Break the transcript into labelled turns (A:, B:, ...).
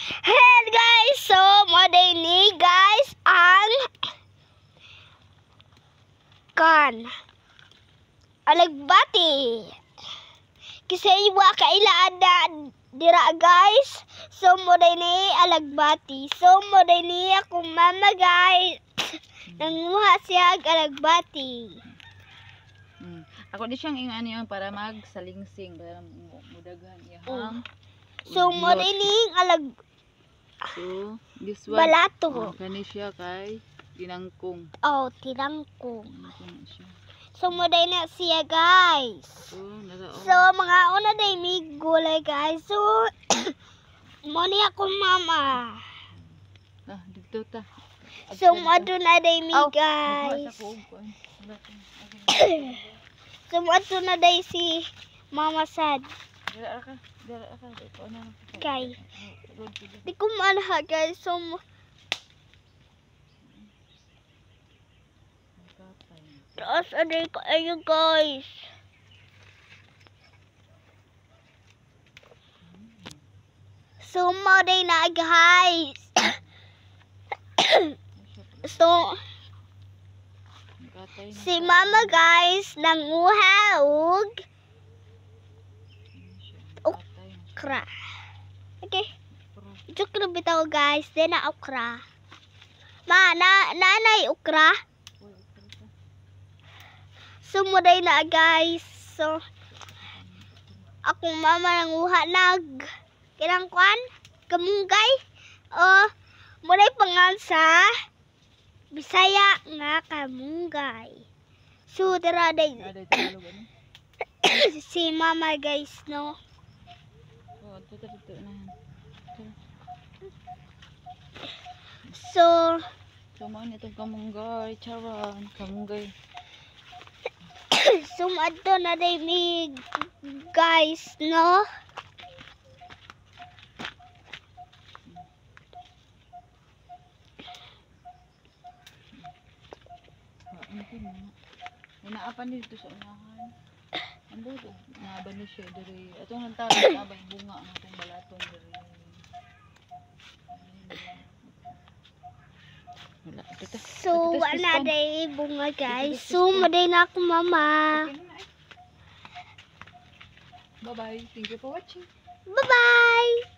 A: Hey guys, so moday ni guys ang alagbati. Kasi iwa kailaan na dira guys. So moday ni alagbati. So moday ni akong mama guys. Nanguha siya alagbati.
B: Ako di siyang ingan yun para magsalingsing para mudaghan iyang.
A: So moday ni
B: So this one
A: balato.
B: kani siya kay tinangkong.
A: Oh, tinangkong.
B: Siya.
A: So moday na siya guys. So mga una day mig gulay guys. So mo ni ako mama.
B: Dito ta.
A: So moadto na day mi guys. So moadto na day si Mama Sad.
B: Dira ka.
A: Kay di ko manha guys. So taas aday ko ayo guys. So mo day na guys. So si Mama guys nanguha og okra. Okay. Ito ko bitaw guys, din na okra. Nanay okra. So muday na guys. So akong mama nanguha nag kinangkuan kamunggay. Muday pangansa Bisaya nga kamunggay. So dara day si Mama guys no. So
B: mo nito kamunggay, charan, kamunggay.
A: So adto na day mi guys no.
B: Inaapan dito sa unahan. Ando to, naaban ni siya diri. Atong nantawag nabay bunga ang atong balatong diri.
A: So wala day bunga guys. So maday na ako mama.
B: Bye bye. Thank you for watching.
A: Bye bye.